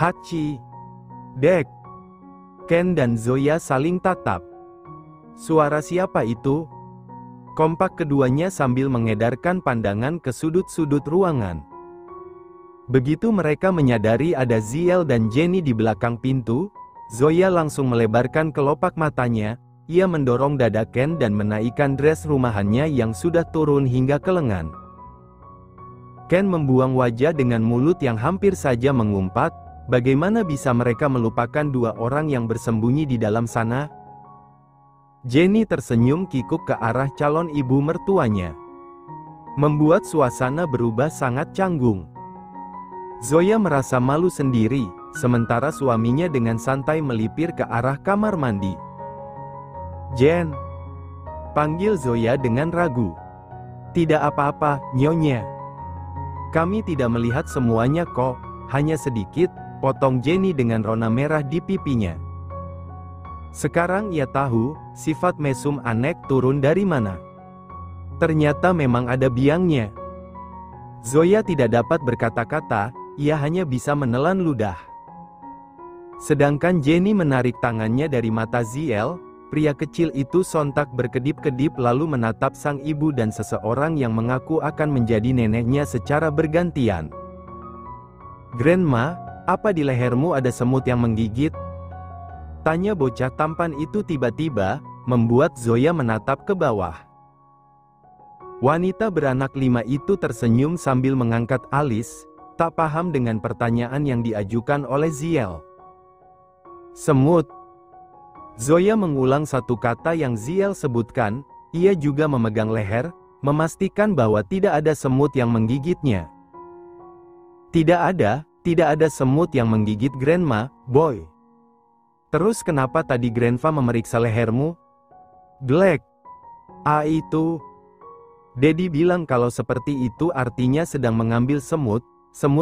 Hachi. Dek. Ken dan Zoya saling tatap. Suara siapa itu? Kompak keduanya sambil mengedarkan pandangan ke sudut-sudut ruangan. Begitu mereka menyadari ada Ziel dan Jenny di belakang pintu, Zoya langsung melebarkan kelopak matanya. Ia mendorong dada Ken dan menaikkan dress rumahannya yang sudah turun hingga ke lengan. Ken membuang wajah dengan mulut yang hampir saja mengumpat. Bagaimana bisa mereka melupakan dua orang yang bersembunyi di dalam sana? Jenny tersenyum kikuk ke arah calon ibu mertuanya, membuat suasana berubah sangat canggung. Zoya merasa malu sendiri, sementara suaminya dengan santai melipir ke arah kamar mandi. Jen, panggil Zoya dengan ragu. Tidak apa-apa, Nyonya. Kami tidak melihat semuanya kok, hanya sedikit, potong Jenny dengan rona merah di pipinya. Sekarang ia tahu, sifat mesum Anek turun dari mana. Ternyata memang ada biangnya. Zoya tidak dapat berkata-kata, ia hanya bisa menelan ludah. Sedangkan Jenny menarik tangannya dari mata Ziel, pria kecil itu sontak berkedip-kedip lalu menatap sang ibu dan seseorang yang mengaku akan menjadi neneknya secara bergantian. Grandma, apa di lehermu ada semut yang menggigit? Tanya bocah tampan itu tiba-tiba, membuat Zoya menatap ke bawah. Wanita beranak 5 itu tersenyum sambil mengangkat alis, tak paham dengan pertanyaan yang diajukan oleh Ziel. Semut. Zoya mengulang satu kata yang Ziel sebutkan, ia juga memegang leher, memastikan bahwa tidak ada semut yang menggigitnya. Tidak ada semut yang menggigit Grandma, boy. Terus kenapa tadi Grandpa memeriksa lehermu? Glek. Itu. Daddy bilang kalau seperti itu artinya sedang mengambil semut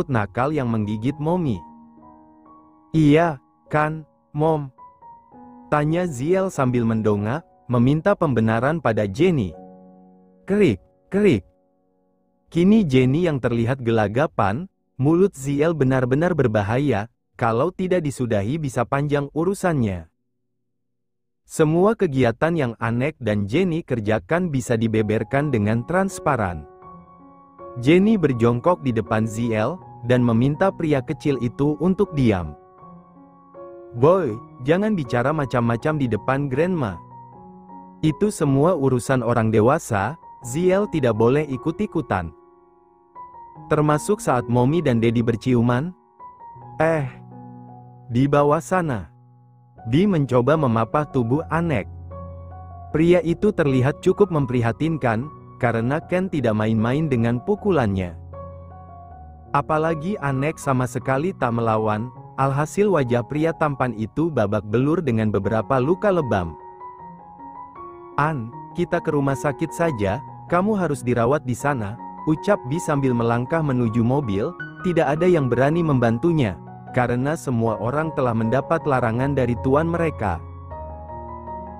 nakal yang menggigit Mommy. Iya, kan, Mom? Tanya Ziel sambil mendongak, meminta pembenaran pada Jenny. Kerik, kerik. Kini Jenny yang terlihat gelagapan, mulut Ziel benar-benar berbahaya, kalau tidak disudahi bisa panjang urusannya. Semua kegiatan yang Anek dan Jenny kerjakan bisa dibeberkan dengan transparan. Jenny berjongkok di depan Ziel, dan meminta pria kecil itu untuk diam. Boy, jangan bicara macam-macam di depan Grandma. Itu semua urusan orang dewasa, Ziel tidak boleh ikut-ikutan. Termasuk saat Mommy dan Daddy berciuman. Di bawah sana. Di mencoba memapah tubuh Anek. Pria itu terlihat cukup memprihatinkan, karena Ken tidak main-main dengan pukulannya. Apalagi Anek sama sekali tak melawan. Alhasil wajah pria tampan itu babak belur dengan beberapa luka lebam. Kita ke rumah sakit saja, kamu harus dirawat di sana, ucap Bi sambil melangkah menuju mobil. Tidak ada yang berani membantunya, karena semua orang telah mendapat larangan dari tuan mereka.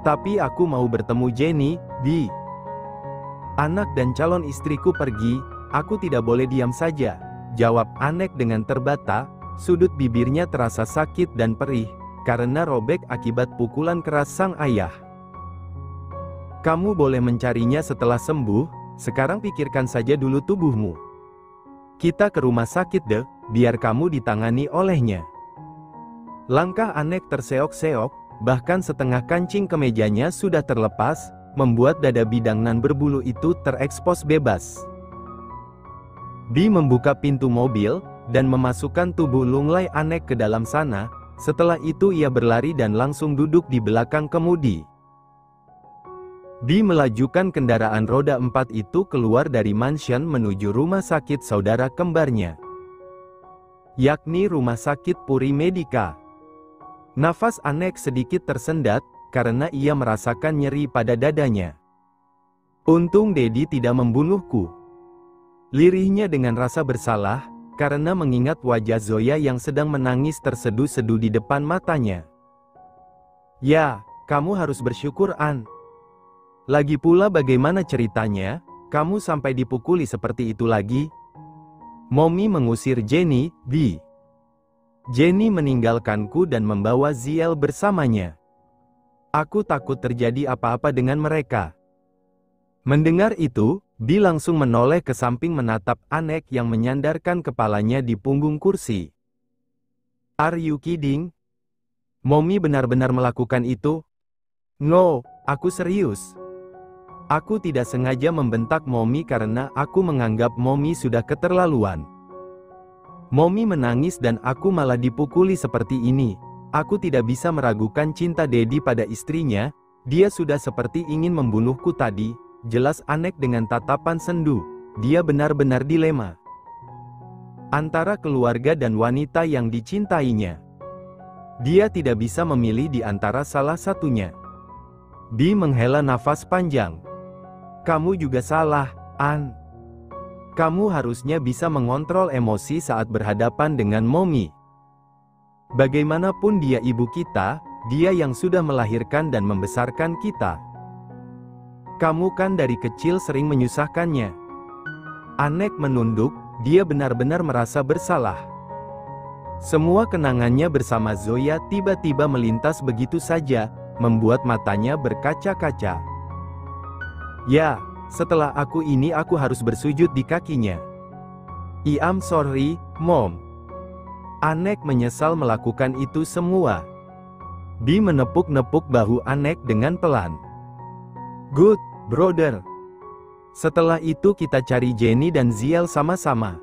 Tapi aku mau bertemu Jenny, Bi. Anak dan calon istriku pergi, aku tidak boleh diam saja, jawab Anek dengan terbata. Sudut bibirnya terasa sakit dan perih, karena robek akibat pukulan keras sang ayah. Kamu boleh mencarinya setelah sembuh, sekarang pikirkan saja dulu tubuhmu. Kita ke rumah sakit deh, biar kamu ditangani olehnya. Langkah Anek terseok-seok, bahkan setengah kancing kemejanya sudah terlepas, membuat dada bidang nan berbulu itu terekspos bebas. Bi membuka pintu mobil, dan memasukkan tubuh lunglai Anek ke dalam sana. Setelah itu ia berlari dan langsung duduk di belakang kemudi. Bi melajukan kendaraan roda 4 itu keluar dari mansion menuju rumah sakit saudara kembarnya, yakni Rumah Sakit Puri Medika. Nafas Anek sedikit tersendat, karena ia merasakan nyeri pada dadanya. Untung Daddy tidak membunuhku. Lirihnya dengan rasa bersalah, karena mengingat wajah Zoya yang sedang menangis terseduh-seduh di depan matanya. Ya, kamu harus bersyukur, An. Lagi pula bagaimana ceritanya, kamu sampai dipukuli seperti itu lagi? Mommy mengusir Jenny, Bi. Jenny meninggalkanku dan membawa Ziel bersamanya. Aku takut terjadi apa-apa dengan mereka. Mendengar itu, Bi langsung menoleh ke samping menatap Anek yang menyandarkan kepalanya di punggung kursi. Are you kidding? Mommy benar-benar melakukan itu? No, aku serius. Aku tidak sengaja membentak Mommy karena aku menganggap Mommy sudah keterlaluan. Mommy menangis dan aku malah dipukuli seperti ini. Aku tidak bisa meragukan cinta Daddy pada istrinya. Dia sudah seperti ingin membunuhku tadi. Jelas Anek dengan tatapan sendu. Dia benar-benar dilema antara keluarga dan wanita yang dicintainya. Dia tidak bisa memilih di antara salah satunya. Bi menghela nafas panjang. Kamu juga salah, An. Kamu harusnya bisa mengontrol emosi saat berhadapan dengan Mommy. Bagaimanapun dia ibu kita, dia yang sudah melahirkan dan membesarkan kita. Kamu kan dari kecil sering menyusahkannya. Anek menunduk, dia benar-benar merasa bersalah. Semua kenangannya bersama Zoya tiba-tiba melintas begitu saja, membuat matanya berkaca-kaca. Ya, setelah aku harus bersujud di kakinya. I'm sorry, Mom. Anek menyesal melakukan itu semua. Bi menepuk-nepuk bahu Anek dengan pelan. Good, brother. Setelah itu kita cari Jenny dan Ziel sama-sama.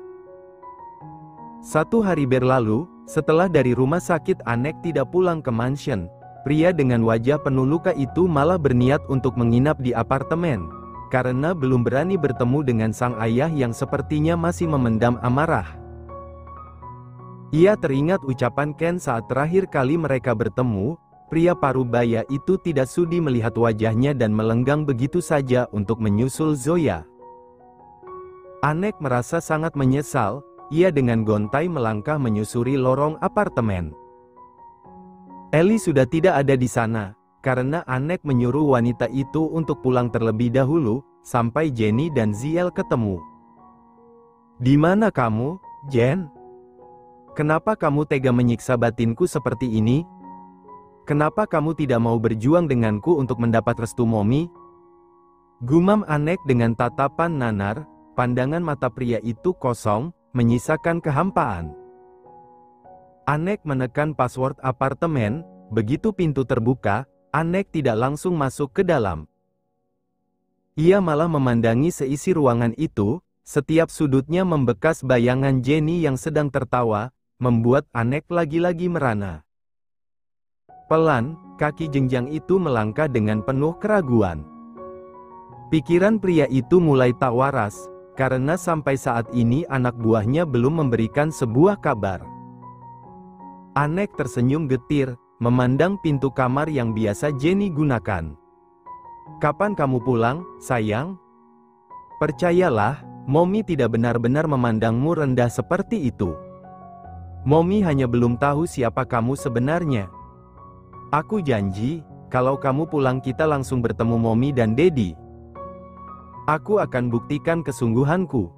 1 hari berlalu, setelah dari rumah sakit Anek tidak pulang ke mansion. Pria dengan wajah penuh luka itu malah berniat untuk menginap di apartemen. Karena belum berani bertemu dengan sang ayah yang sepertinya masih memendam amarah. Ia teringat ucapan Ken saat terakhir kali mereka bertemu. Pria parubaya itu tidak sudi melihat wajahnya dan melenggang begitu saja untuk menyusul Zoya. Anek merasa sangat menyesal. Ia dengan gontai melangkah menyusuri lorong apartemen. Ellie sudah tidak ada di sana, karena Anek menyuruh wanita itu untuk pulang terlebih dahulu, sampai Jenny dan Ziel ketemu. Di mana kamu, Jen? Kenapa kamu tega menyiksa batinku seperti ini? Kenapa kamu tidak mau berjuang denganku untuk mendapat restu Mommy? Gumam Anek dengan tatapan nanar. Pandangan mata pria itu kosong, menyisakan kehampaan. Anek menekan password apartemen. Begitu pintu terbuka, Anek tidak langsung masuk ke dalam. Ia malah memandangi seisi ruangan itu. Setiap sudutnya membekas bayangan Jenny yang sedang tertawa, membuat Anek lagi-lagi merana. Pelan, kaki jenjang itu melangkah dengan penuh keraguan. Pikiran pria itu mulai tak waras, karena sampai saat ini anak buahnya belum memberikan sebuah kabar. Anek tersenyum getir, memandang pintu kamar yang biasa Jenny gunakan. Kapan kamu pulang, sayang? Percayalah, Mommy tidak benar-benar memandangmu rendah seperti itu. Mommy hanya belum tahu siapa kamu sebenarnya. Aku janji, kalau kamu pulang kita langsung bertemu Mommy dan Daddy. Aku akan buktikan kesungguhanku.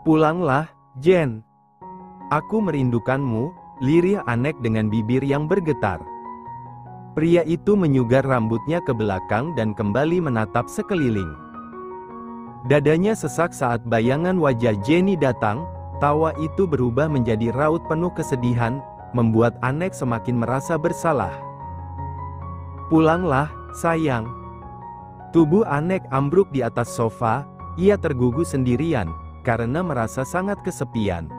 Pulanglah, Jen. Aku merindukanmu, lirih Anek dengan bibir yang bergetar. Pria itu menyugar rambutnya ke belakang dan kembali menatap sekeliling. Dadanya sesak saat bayangan wajah Jenny datang. Tawa itu berubah menjadi raut penuh kesedihan, membuat Anek semakin merasa bersalah. Pulanglah, sayang. Tubuh Anek ambruk di atas sofa. Ia tergugu sendirian, karena merasa sangat kesepian.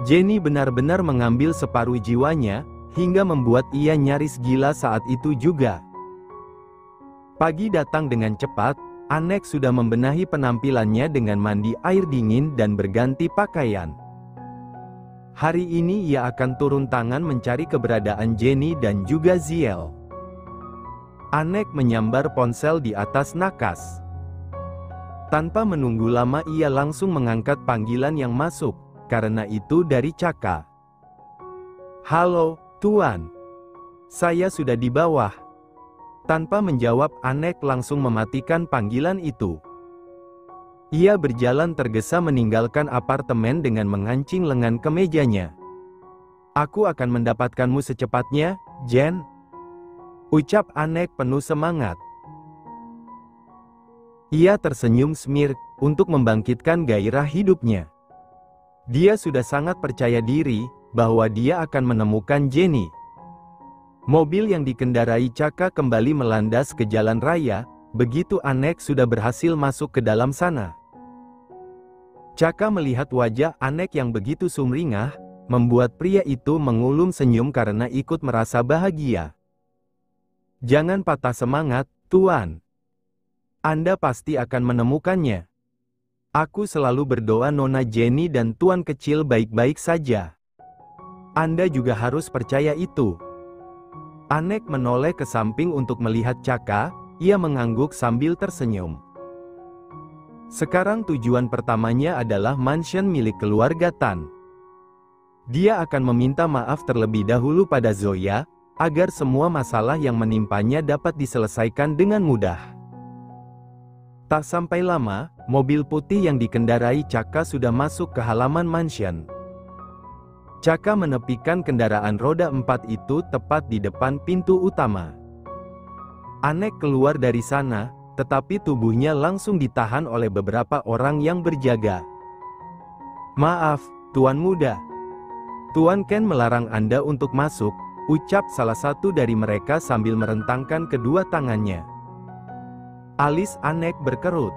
Jenny benar-benar mengambil separuh jiwanya, hingga membuat ia nyaris gila saat itu juga. Pagi datang dengan cepat. Anek sudah membenahi penampilannya dengan mandi air dingin dan berganti pakaian. Hari ini ia akan turun tangan mencari keberadaan Jenny dan juga Ziel. Anek menyambar ponsel di atas nakas. Tanpa menunggu lama ia langsung mengangkat panggilan yang masuk, karena itu dari Caka. Halo, Tuan. Saya sudah di bawah. Tanpa menjawab, Anek langsung mematikan panggilan itu. Ia berjalan tergesa meninggalkan apartemen dengan mengancing lengan kemejanya. Aku akan mendapatkanmu secepatnya, Jen. Ucap Anek penuh semangat. Ia tersenyum smirk untuk membangkitkan gairah hidupnya. Dia sudah sangat percaya diri bahwa dia akan menemukan Jenny. Mobil yang dikendarai Chaka kembali melandas ke jalan raya, begitu Anek sudah berhasil masuk ke dalam sana. Chaka melihat wajah Anek yang begitu sumringah, membuat pria itu mengulum senyum karena ikut merasa bahagia. Jangan patah semangat, Tuan. Anda pasti akan menemukannya. Aku selalu berdoa Nona Jenny dan Tuan kecil baik-baik saja. Anda juga harus percaya itu. Anek menoleh ke samping untuk melihat Chaka, ia mengangguk sambil tersenyum. Sekarang tujuan pertamanya adalah mansion milik keluarga Tan. Dia akan meminta maaf terlebih dahulu pada Zoya, agar semua masalah yang menimpanya dapat diselesaikan dengan mudah. Tak sampai lama, mobil putih yang dikendarai Chaka sudah masuk ke halaman mansion. Chaka menepikan kendaraan roda 4 itu tepat di depan pintu utama. Anek keluar dari sana, tetapi tubuhnya langsung ditahan oleh beberapa orang yang berjaga. Maaf, Tuan Muda. Tuan Ken melarang Anda untuk masuk, ucap salah satu dari mereka sambil merentangkan kedua tangannya. Alis Anek berkerut.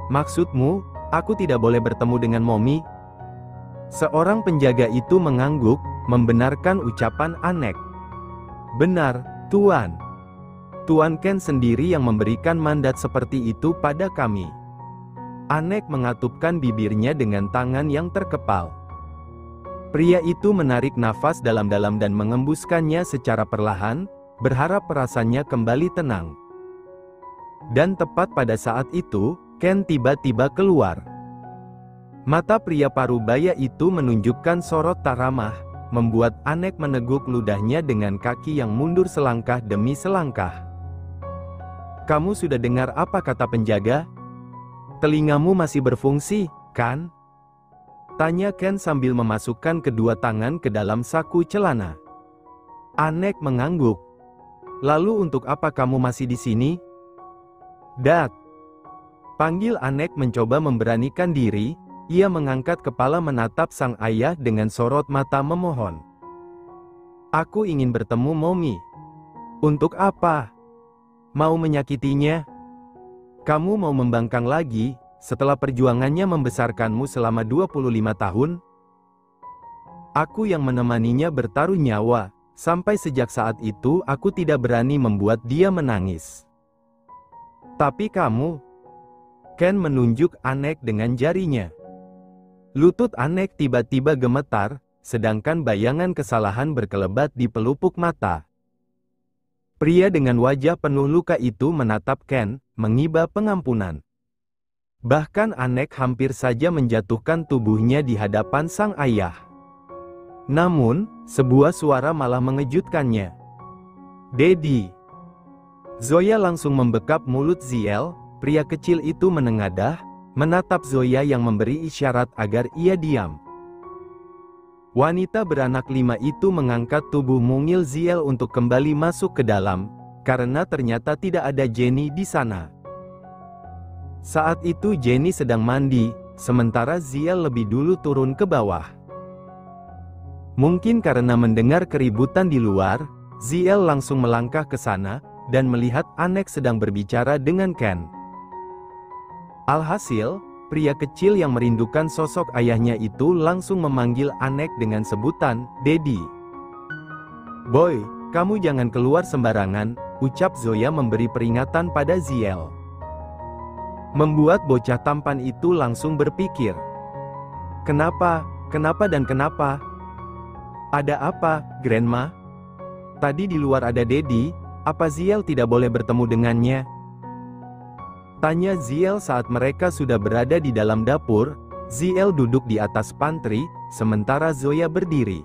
Maksudmu, aku tidak boleh bertemu dengan Momi? Seorang penjaga itu mengangguk, membenarkan ucapan Anek. Benar, Tuan. Tuan Ken sendiri yang memberikan mandat seperti itu pada kami. Anek mengatupkan bibirnya dengan tangan yang terkepal. Pria itu menarik nafas dalam-dalam dan mengembuskannya secara perlahan, berharap perasaannya kembali tenang. Dan tepat pada saat itu, Ken tiba-tiba keluar. Mata pria parubaya itu menunjukkan sorot tak ramah, membuat Anek meneguk ludahnya dengan kaki yang mundur selangkah demi selangkah. Kamu sudah dengar apa kata penjaga? Telingamu masih berfungsi, kan? Tanya Ken sambil memasukkan kedua tangan ke dalam saku celana. Anek mengangguk. Lalu untuk apa kamu masih di sini? Dad. Panggil Anek mencoba memberanikan diri, ia mengangkat kepala menatap sang ayah dengan sorot mata memohon. Aku ingin bertemu Momi. Untuk apa? Mau menyakitinya? Kamu mau membangkang lagi, setelah perjuangannya membesarkanmu selama 25 tahun? Aku yang menemaninya bertaruh nyawa, sampai sejak saat itu aku tidak berani membuat dia menangis. Tapi kamu... Ken menunjuk Anek dengan jarinya. Lutut Anek tiba-tiba gemetar, sedangkan bayangan kesalahan berkelebat di pelupuk mata. Pria dengan wajah penuh luka itu menatap Ken, mengiba pengampunan. Bahkan Anek hampir saja menjatuhkan tubuhnya di hadapan sang ayah. Namun, sebuah suara malah mengejutkannya. Daddy. Zoya langsung membekap mulut Ziel, pria kecil itu menengadah, menatap Zoya yang memberi isyarat agar ia diam. Wanita beranak 5 itu mengangkat tubuh mungil Ziel untuk kembali masuk ke dalam, karena ternyata tidak ada Jenny di sana. Saat itu Jenny sedang mandi, sementara Ziel lebih dulu turun ke bawah. Mungkin karena mendengar keributan di luar, Ziel langsung melangkah ke sana, dan melihat Anek sedang berbicara dengan Ken. Alhasil, pria kecil yang merindukan sosok ayahnya itu langsung memanggil Anek dengan sebutan, Daddy. Boy, kamu jangan keluar sembarangan, ucap Zoya memberi peringatan pada Ziel. Membuat bocah tampan itu langsung berpikir. Kenapa dan kenapa? Ada apa, Grandma? Tadi di luar ada Daddy, apa Ziel tidak boleh bertemu dengannya? Tanya Ziel saat mereka sudah berada di dalam dapur. Ziel duduk di atas pantry, sementara Zoya berdiri.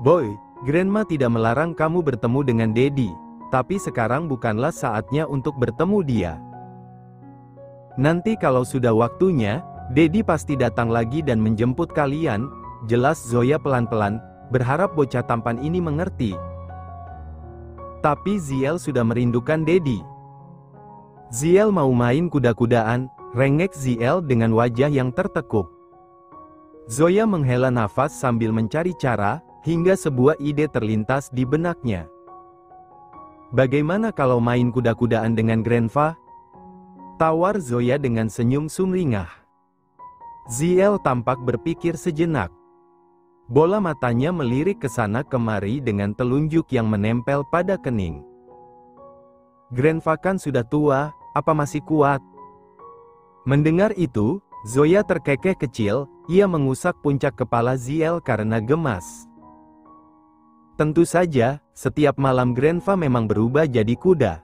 Boy, Grandma tidak melarang kamu bertemu dengan Daddy, tapi sekarang bukanlah saatnya untuk bertemu dia. Nanti kalau sudah waktunya, Daddy pasti datang lagi dan menjemput kalian, jelas Zoya pelan-pelan, berharap bocah tampan ini mengerti. Tapi Ziel sudah merindukan Daddy. Ziel mau main kuda-kudaan, rengek Ziel dengan wajah yang tertekuk. Zoya menghela nafas sambil mencari cara, hingga sebuah ide terlintas di benaknya. Bagaimana kalau main kuda-kudaan dengan Grandpa? Tawar Zoya dengan senyum sumringah. Ziel tampak berpikir sejenak. Bola matanya melirik ke sana kemari dengan telunjuk yang menempel pada kening. Grandpa kan sudah tua, apa masih kuat? Mendengar itu, Zoya terkekeh kecil, ia mengusap puncak kepala Ziel karena gemas. Tentu saja, setiap malam Grandpa memang berubah jadi kuda.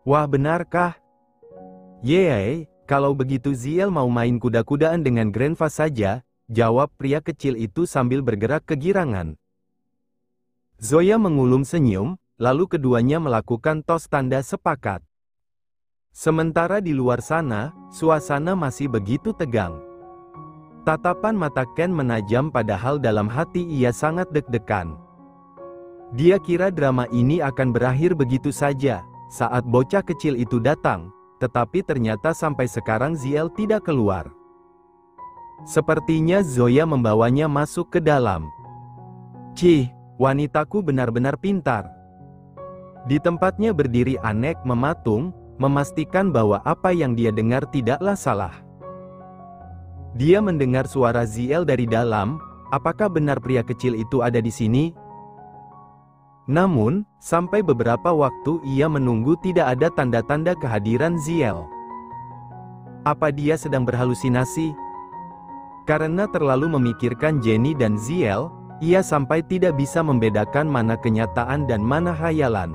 Wah, benarkah? Yeay, kalau begitu Ziel mau main kuda-kudaan dengan Grandpa saja, jawab pria kecil itu sambil bergerak kegirangan. Zoya mengulum senyum, lalu keduanya melakukan tos tanda sepakat. Sementara di luar sana, suasana masih begitu tegang. Tatapan mata Ken menajam padahal dalam hati ia sangat deg-degan. Dia kira drama ini akan berakhir begitu saja, saat bocah kecil itu datang, tetapi ternyata sampai sekarang Ziel tidak keluar. Sepertinya Zoya membawanya masuk ke dalam. Cih, wanitaku benar-benar pintar. Di tempatnya berdiri Anek mematung, memastikan bahwa apa yang dia dengar tidaklah salah. Dia mendengar suara Ziel dari dalam, apakah benar pria kecil itu ada di sini? Namun, sampai beberapa waktu ia menunggu tidak ada tanda-tanda kehadiran Ziel. Apa dia sedang berhalusinasi? Karena terlalu memikirkan Jenny dan Ziel, ia sampai tidak bisa membedakan mana kenyataan dan mana khayalan.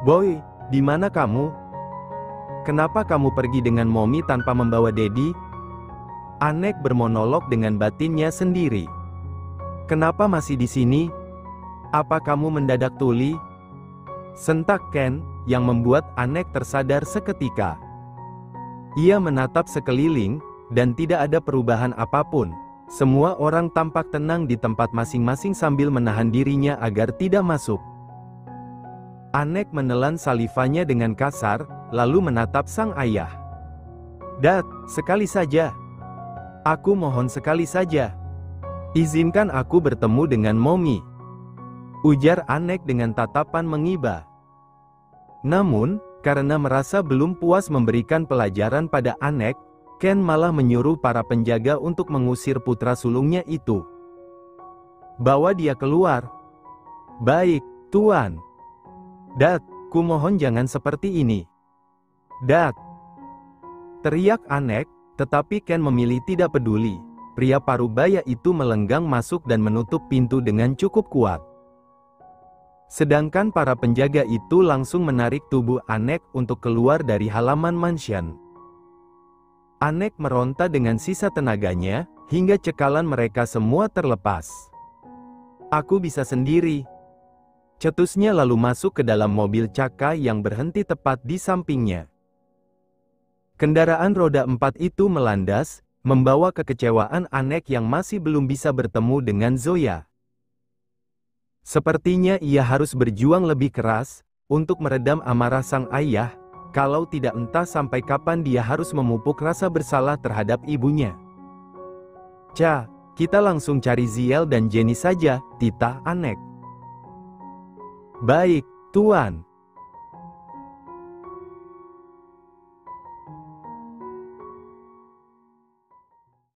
Boy, di mana kamu? Kenapa kamu pergi dengan Mommy tanpa membawa Daddy? Anek bermonolog dengan batinnya sendiri. Kenapa masih di sini? Apa kamu mendadak tuli? Sentak Ken, yang membuat Anek tersadar seketika. Ia menatap sekeliling, dan tidak ada perubahan apapun. Semua orang tampak tenang di tempat masing-masing sambil menahan dirinya agar tidak masuk. Anek menelan salivanya dengan kasar, lalu menatap sang ayah. Dad, sekali saja. Aku mohon sekali saja. Izinkan aku bertemu dengan Mommy. Ujar Anek dengan tatapan mengiba. Namun, karena merasa belum puas memberikan pelajaran pada Anek, Ken malah menyuruh para penjaga untuk mengusir putra sulungnya itu. Bawa dia keluar. Baik, Tuan. Dad, kumohon jangan seperti ini. Dad. Teriak Anek, tetapi Ken memilih tidak peduli. Pria parubaya itu melenggang masuk dan menutup pintu dengan cukup kuat. Sedangkan para penjaga itu langsung menarik tubuh Anek untuk keluar dari halaman mansion. Anek meronta dengan sisa tenaganya, hingga cekalan mereka semua terlepas. Aku bisa sendiri. Cetusnya lalu masuk ke dalam mobil Caka yang berhenti tepat di sampingnya. Kendaraan roda 4 itu melandas, membawa kekecewaan Anek yang masih belum bisa bertemu dengan Zoya. Sepertinya ia harus berjuang lebih keras, untuk meredam amarah sang ayah, kalau tidak entah sampai kapan dia harus memupuk rasa bersalah terhadap ibunya. Kita langsung cari Ziel dan Jenny saja, titah Anek. Baik, Tuan.